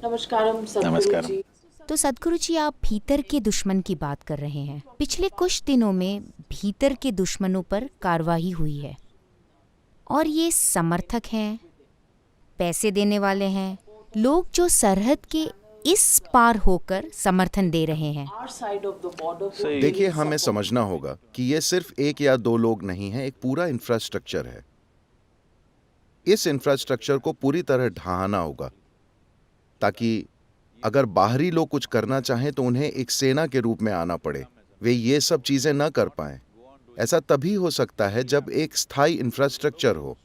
नमस्कारम सद्गुरु नमस्कारम। जी। तो सदगुरु जी, आप भीतर के दुश्मन की बात कर रहे हैं। पिछले कुछ दिनों में भीतर के दुश्मनों पर कार्रवाई हुई है और ये समर्थक हैं, पैसे देने वाले हैं, लोग जो सरहद के इस पार होकर समर्थन दे रहे हैं। Our side of the border को सही। देखिए, really हमें support समझना होगा कि ये सिर्फ एक या दो लोग नहीं हैं, एक पूरा इंफ्रास्ट्रक्चर है। इस इंफ्रास्ट्रक्चर को पूरी तरह ढहाना होगा ताकि अगर बाहरी लोग कुछ करना चाहें तो उन्हें एक सेना के रूप में आना पड़े। वे ये सब चीजें न कर पाएं। ऐसा तभी हो सकता है जब एक स्थायी इंफ्रास्ट्रक्चर हो,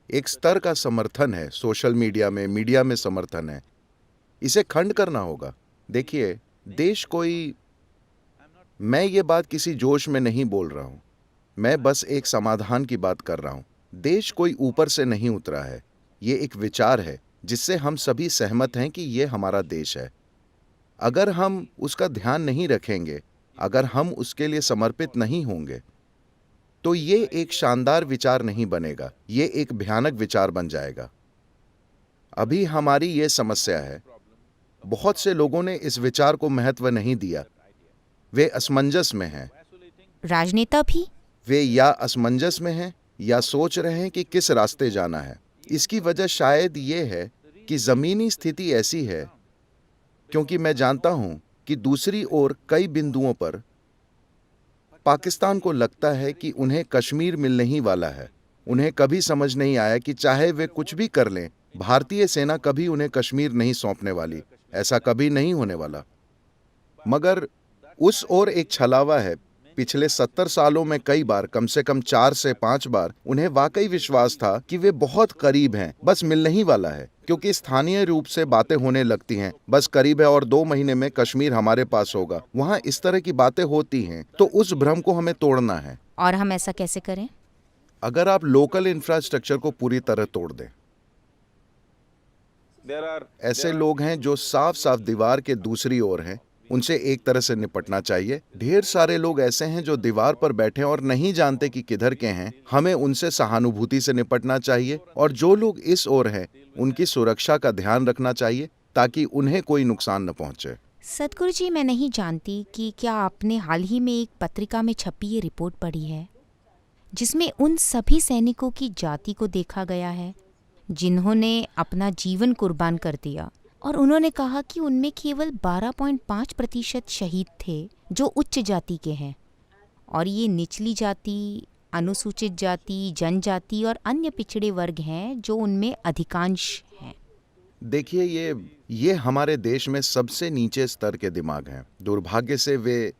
एक स्तर का समर्थन है, सोशल मीडिया में समर्थन है। इसे खंड करना होगा। देखिए, देश कोई, मैं ये बात किसी जोश में नहीं बोल रहा हूं, मैं बस एक समाधान की बात कर रहा हूं। देश कोई ऊपर से नहीं उतरा है, ये एक विचार है जिससे हम सभी सहमत हैं कि ये हमारा देश है। अगर हम उसका ध्यान नहीं रखेंगे, अगर हम उसके लिए समर्पित नहीं होंगे, तो ये एक शानदार विचार नहीं बनेगा, ये एक भयानक विचार बन जाएगा। अभी हमारी ये समस्या है, बहुत से लोगों ने इस विचार को महत्व नहीं दिया। वे असमंजस में हैं। राजनेता भी वे या असमंजस में हैं या सोच रहे हैं कि किस रास्ते जाना है। इसकी वजह शायद ये है कि जमीनी स्थिति ऐसी है, क्योंकि मैं जानता हूं कि दूसरी ओर कई बिंदुओं पर पाकिस्तान को लगता है कि उन्हें कश्मीर मिलने ही वाला है। उन्हें कभी समझ नहीं आया कि चाहे वे कुछ भी कर लें, भारतीय सेना कभी उन्हें कश्मीर नहीं सौंपने वाली। ऐसा कभी नहीं होने वाला। मगर उस ओर एक छलावा है। पिछले 70 सालों में कई बार, कम से कम 4 से 5 बार, उन्हें वाकई विश्वास था कि वे बहुत करीब हैं, बस मिलने ही वाला है, क्योंकि स्थानीय रूप से बातें होने लगती हैं, बस करीब है और 2 महीने में कश्मीर हमारे पास होगा। वहाँ इस तरह की बातें होती हैं, तो उस भ्रम को हमें तोड़ना है। और हम ऐसा कैसे करें? अगर आप लोकल इंफ्रास्ट्रक्चर को पूरी तरह तोड़ दें। ऐसे लोग हैं जो साफ साफ दीवार के दूसरी ओर हैं, उनसे एक तरह से निपटना चाहिए। ढेर सारे लोग ऐसे हैं जो दीवार पर बैठे और नहीं जानते कि किधर के हैं, हमें उनसे सहानुभूति से निपटना चाहिए। और जो लोग इस ओर हैं, उनकी सुरक्षा का ध्यान रखना चाहिए ताकि उन्हें कोई नुकसान न पहुंचे। सदगुरु जी, मैं नहीं जानती कि क्या आपने हाल ही में एक पत्रिका में छपी ये रिपोर्ट पढ़ी है, जिसमें उन सभी सैनिकों की जाति को देखा गया है जिन्होंने अपना जीवन कुर्बान कर दिया, और उन्होंने कहा कि उनमें केवल 12.5% शहीद थे जो उच्च जाति के हैं, और ये निचली जाति, अनुसूचित जाति, जनजाति और अन्य पिछड़े वर्ग हैं जो उनमें अधिकांश हैं। देखिए, ये हमारे देश में सबसे नीचे स्तर के दिमाग हैं। दुर्भाग्य से वे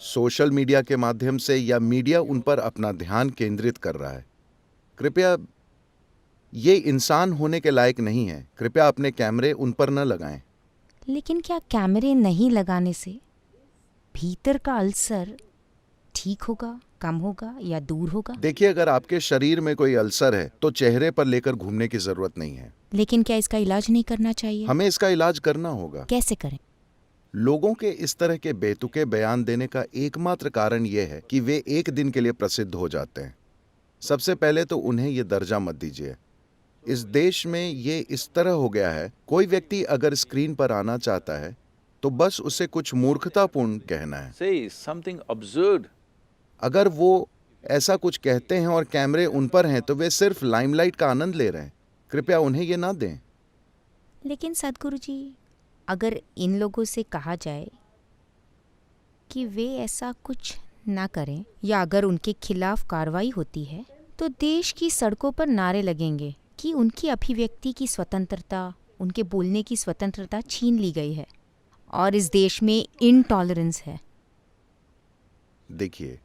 सोशल मीडिया के माध्यम से, या मीडिया उन पर अपना ध्यान केंद्रित कर रहा है। कृपया, ये इंसान होने के लायक नहीं है। कृपया अपने कैमरे उन पर न लगाएं। लेकिन क्या कैमरे नहीं लगाने से भीतर का अल्सर ठीक होगा, कम होगा या दूर होगा? देखिए, अगर आपके शरीर में कोई अल्सर है तो चेहरे पर लेकर घूमने की जरूरत नहीं है। लेकिन क्या इसका इलाज नहीं करना चाहिए? हमें इसका इलाज करना होगा। कैसे करें? लोगों के इस तरह के बेतुके बयान देने का एकमात्र कारण यह है कि वे एक दिन के लिए प्रसिद्ध हो जाते हैं। सबसे पहले तो उन्हें यह दर्जा मत दीजिए। इस देश में ये इस तरह हो गया है, कोई व्यक्ति अगर स्क्रीन पर आना चाहता है तो बस उसे कुछ मूर्खतापूर्ण कहना है। Say something absurd. अगर वो ऐसा कुछ कहते हैं और कैमरे उन पर हैं तो वे सिर्फ लाइमलाइट का आनंद ले रहे हैं। कृपया उन्हें ये ना दें। लेकिन सदगुरु जी, अगर इन लोगों से कहा जाए कि वे ऐसा कुछ ना करें, या अगर उनके खिलाफ कार्रवाई होती है, तो देश की सड़कों पर नारे लगेंगे कि उनकी अभिव्यक्ति की स्वतंत्रता, उनके बोलने की स्वतंत्रता छीन ली गई है और इस देश में इनटॉलरेंस है। देखिए,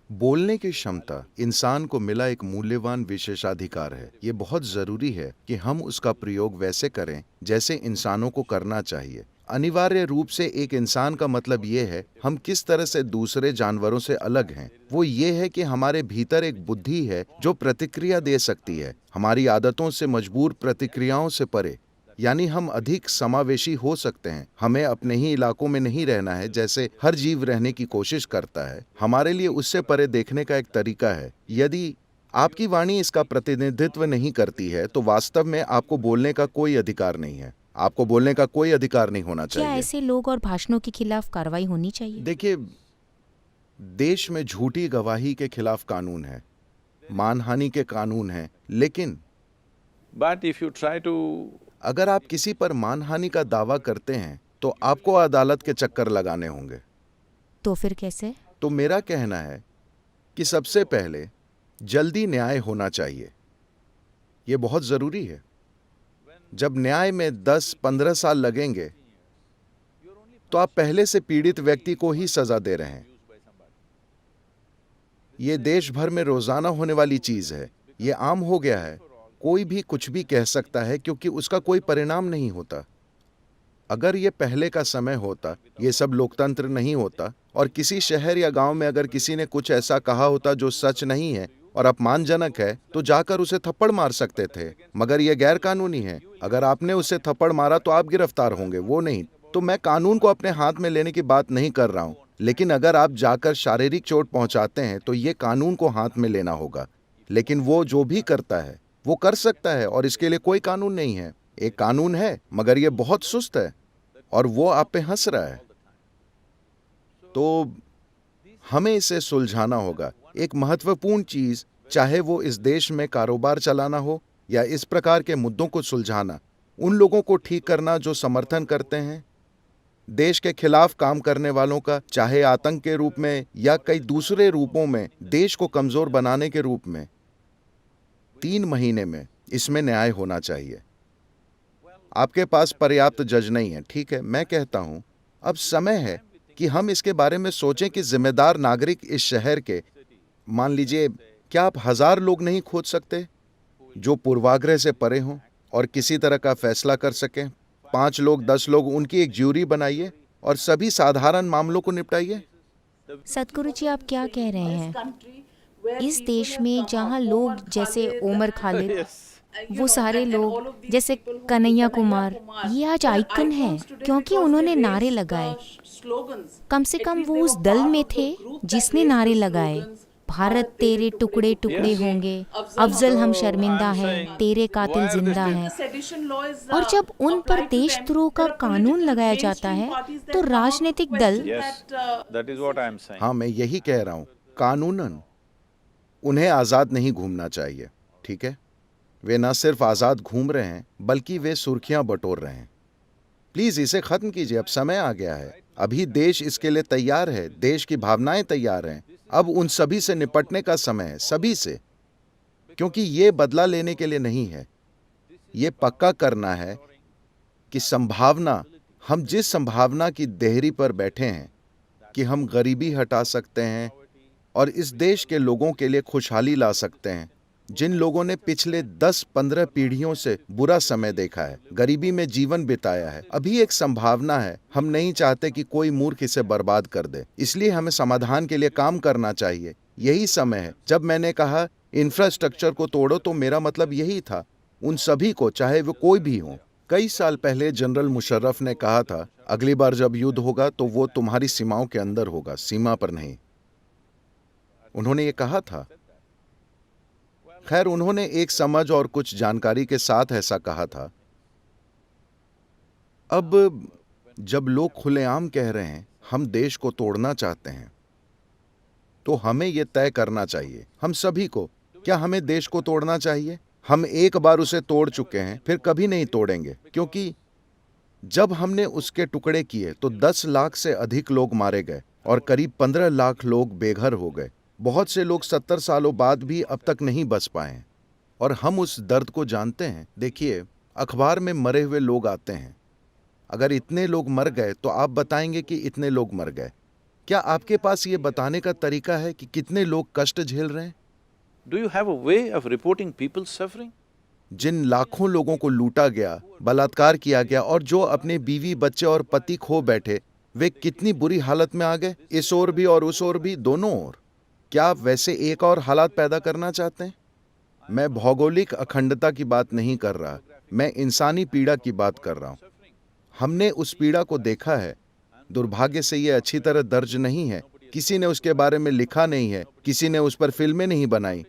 बोलने की क्षमता इंसान को मिला एक मूल्यवान विशेषाधिकार है। ये बहुत जरूरी है कि हम उसका प्रयोग वैसे करें जैसे इंसानों को करना चाहिए। अनिवार्य रूप से एक इंसान का मतलब ये है हम किस तरह से दूसरे जानवरों से अलग हैं। वो ये है कि हमारे भीतर एक बुद्धि है जो प्रतिक्रिया दे सकती है, हमारी आदतों से मजबूर प्रतिक्रियाओं से परे, यानी हम अधिक समावेशी हो सकते हैं। हमें अपने ही इलाकों में नहीं रहना है जैसे हर जीव रहने की कोशिश करता है। हमारे लिए उससे परे देखने का एक तरीका है। यदि आपकी वाणी इसका प्रतिनिधित्व नहीं करती है तो वास्तव में आपको बोलने का कोई अधिकार नहीं है। आपको बोलने का कोई अधिकार नहीं होना क्या चाहिए। ऐसे लोग और भाषणों के खिलाफ कार्रवाई होनी चाहिए? देखिए, देश में झूठी गवाही के खिलाफ कानून है, मानहानि के कानून है, लेकिन But if you try to… अगर आप किसी पर मानहानि का दावा करते हैं तो आपको अदालत के चक्कर लगाने होंगे। तो फिर कैसे? तो मेरा कहना है कि सबसे पहले जल्दी न्याय होना चाहिए। ये बहुत जरूरी है। जब न्याय में 10-15 साल लगेंगे तो आप पहले से पीड़ित व्यक्ति को ही सजा दे रहे हैं। ये देश भर में रोजाना होने वाली चीज है। ये आम हो गया है, कोई भी कुछ भी कह सकता है क्योंकि उसका कोई परिणाम नहीं होता। अगर ये पहले का समय होता, ये सब लोकतंत्र नहीं होता, और किसी शहर या गांव में अगर किसी ने कुछ ऐसा कहा होता जो सच नहीं है और अपमानजनक है, तो जाकर उसे थप्पड़ मार सकते थे। मगर यह गैर कानूनी है। अगर आपने उसे थप्पड़ मारा तो आप गिरफ्तार होंगे, वो नहीं। तो मैं कानून को अपने हाथ में लेने की बात नहीं कर रहा हूं, लेकिन अगर आप जाकर शारीरिक चोट पहुंचाते हैं तो ये कानून को हाथ में लेना होगा। लेकिन वो जो भी करता है वो कर सकता है और इसके लिए कोई कानून नहीं है। एक कानून है मगर ये बहुत सुस्त है और वो आप पे हंस रहा है। तो हमें इसे सुलझाना होगा। एक महत्वपूर्ण चीज, चाहे वो इस देश में कारोबार चलाना हो या इस प्रकार के मुद्दों को सुलझाना, उन लोगों को ठीक करना जो समर्थन करते हैं देश के खिलाफ काम करने वालों का, चाहे आतंक के रूप में या कई दूसरे रूपों में, देश को कमजोर बनाने के रूप में। 3 महीने में इसमें न्याय होना चाहिए। आपके पास पर्याप्त जज नहीं है, ठीक है, मैं कहता हूं अब समय है कि हम इसके बारे में सोचें कि जिम्मेदार नागरिक इस शहर के, मान लीजिए, क्या आप 1000 लोग नहीं खोज सकते जो पूर्वाग्रह से परे हों और किसी तरह का फैसला कर सकें? 5 लोग, 10 लोग, उनकी एक ज्यूरी बनाइए और सभी साधारण मामलों को निपटाइए। सतगुरु जी, आप क्या कह रहे हैं? country where इस people देश have में come जहाँ up, लोग Omar जैसे Khalid, ओमर खालिद, you वो know, सारे and all लोग of these जैसे people who- Kanhaiya Kanhaiya Kumar, Kumar, ये आज they're आइकन हैं icons today क्योंकि because उन्होंने they नारे raised, लगाए। slogans. कम से At कम least वो they उस were दल part में of the थे group that जिसने raised नारे the लगाए, slogans, भारत तेरे टुकड़े टुकड़े Yes. होंगे, अफजल अफजल हम So, शर्मिंदा I'm हैं, saying, तेरे why कातिल are जिंदा this हैं। Sedition law is, और जब उन पर applied to them, देशद्रोह का there are कानून political लगाया जाता mainstream है parties that तो come up to राजनीतिक दल question Yes, that, that is what I am saying. हाँ, मैं यही कह रहा हूं, कानूनन उन्हें आजाद नहीं घूमना चाहिए, ठीक है? वे न सिर्फ आजाद घूम रहे हैं बल्कि वे सुर्खियां बटोर रहे हैं। प्लीज इसे खत्म कीजिए, अब समय आ गया है। अभी देश इसके लिए तैयार है, देश की भावनाएं तैयार हैं। अब उन सभी से निपटने का समय है, सभी से, क्योंकि ये बदला लेने के लिए नहीं है, ये पक्का करना है कि संभावना, हम जिस संभावना की देहरी पर बैठे हैं कि हम गरीबी हटा सकते हैं और इस देश के लोगों के लिए खुशहाली ला सकते हैं, जिन लोगों ने पिछले 10-15 पीढ़ियों से बुरा समय देखा है, गरीबी में जीवन बिताया है, अभी एक संभावना है। हम नहीं चाहते कि कोई मूर्ख इसे बर्बाद कर दे, इसलिए हमें समाधान के लिए काम करना चाहिए। यही समय है। जब मैंने कहा इंफ्रास्ट्रक्चर को तोड़ो तो मेरा मतलब यही था, उन सभी को, चाहे वो कोई भी हो। कई साल पहले जनरल मुशर्रफ ने कहा था, अगली बार जब युद्ध होगा तो वो तुम्हारी सीमाओं के अंदर होगा, सीमा पर नहीं। उन्होंने ये कहा था। खैर, उन्होंने एक समझ और कुछ जानकारी के साथ ऐसा कहा था। अब जब लोग खुलेआम कह रहे हैं हम देश को तोड़ना चाहते हैं, तो हमें यह तय करना चाहिए, हम सभी को, क्या हमें देश को तोड़ना चाहिए? हम एक बार उसे तोड़ चुके हैं, फिर कभी नहीं तोड़ेंगे, क्योंकि जब हमने उसके टुकड़े किए तो 10 लाख से अधिक लोग मारे गए और करीब 15 लाख लोग बेघर हो गए। बहुत से लोग 70 सालों बाद भी अब तक नहीं बच पाए और हम उस दर्द को जानते हैं। देखिए, अखबार में मरे हुए लोग आते हैं। अगर इतने लोग मर गए तो आप बताएंगे कि इतने लोग मर गए। क्या आपके पास ये बताने का तरीका है कि कितने लोग कष्ट झेल रहे हैं? Do you have a way of reporting people's suffering? जिन लाखों लोगों को लूटा गया, बलात्कार किया गया और जो अपने बीवी, बच्चे और पति खो बैठे, वे कितनी बुरी हालत में आ गए, इस ओर भी और उस ओर भी, दोनों ओर। क्या आप वैसे एक और हालात पैदा करना चाहते हैं? मैं भौगोलिक अखंडता की बात नहीं कर रहा, मैं इंसानी पीड़ा की बात कर रहा हूं। हमने उस पीड़ा को देखा है। दुर्भाग्य से ये अच्छी तरह दर्ज नहीं है, किसी ने उसके बारे में लिखा नहीं है, किसी ने उस पर फिल्में नहीं बनाई,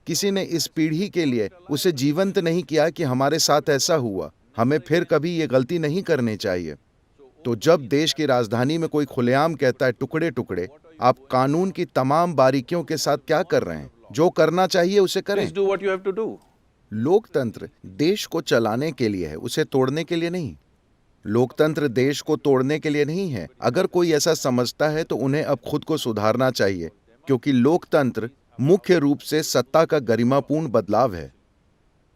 किसी ने इस पीढ़ी के लिए उसे जीवंत नहीं किया कि हमारे साथ ऐसा हुआ। हमें फिर कभी ये गलती नहीं करनी चाहिए। तो जब देश की राजधानी में कोई खुलेआम कहता है टुकड़े टुकड़े, आप कानून की तमाम बारीकियों के साथ क्या कर रहे हैं? जो करना चाहिए उसे करें। Please do what you have to do. लोकतंत्र देश को चलाने के लिए है, उसे तोड़ने के लिए नहीं। लोकतंत्र देश को तोड़ने के लिए नहीं है। अगर कोई ऐसा समझता है तो उन्हें अब खुद को सुधारना चाहिए, क्योंकि लोकतंत्र मुख्य रूप से सत्ता का गरिमापूर्ण बदलाव है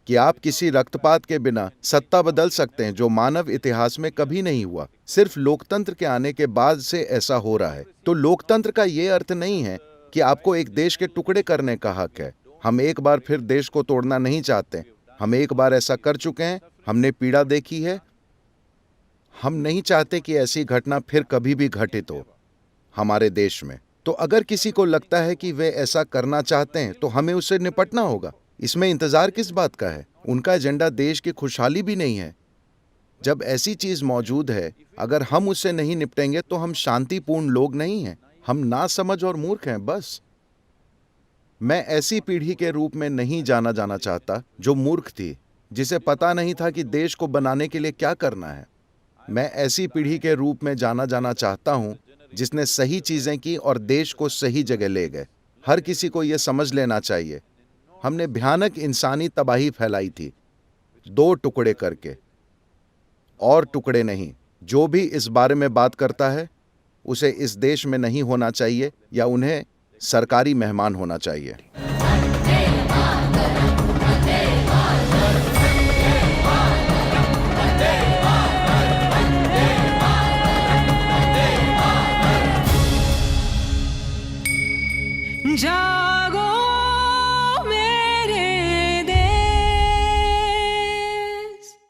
कि आप किसी रक्तपात के बिना सत्ता बदल सकते हैं, जो मानव इतिहास में कभी नहीं हुआ। सिर्फ लोकतंत्र के आने के बाद से ऐसा हो रहा है। तो लोकतंत्र का यह अर्थ नहीं है कि आपको एक देश के टुकड़े करने का हक है। हम एक बार फिर देश को तोड़ना नहीं चाहते। हम एक बार ऐसा कर चुके हैं, हमने पीड़ा देखी है। हम नहीं चाहते कि ऐसी घटना फिर कभी भी घटित हो हमारे देश में। तो अगर किसी को लगता है कि वे ऐसा करना चाहते हैं तो हमें उससे निपटना होगा। इसमें इंतजार किस बात का है? उनका एजेंडा देश की खुशहाली भी नहीं है। जब ऐसी चीज मौजूद है, अगर हम उससे नहीं निपटेंगे तो हम शांतिपूर्ण लोग नहीं हैं, हम नासमझ और मूर्ख हैं। बस मैं ऐसी पीढ़ी के रूप में नहीं जाना चाहता जो मूर्ख थी, जिसे पता नहीं था कि देश को बनाने के लिए क्या करना है। मैं ऐसी पीढ़ी के रूप में जाना चाहता हूं जिसने सही चीजें की और देश को सही जगह ले गए। हर किसी को यह समझ लेना चाहिए, हमने भयानक इंसानी तबाही फैलाई थी 2 टुकड़े करके, और टुकड़े नहीं। जो भी इस बारे में बात करता है उसे इस देश में नहीं होना चाहिए या उन्हें सरकारी मेहमान होना चाहिए।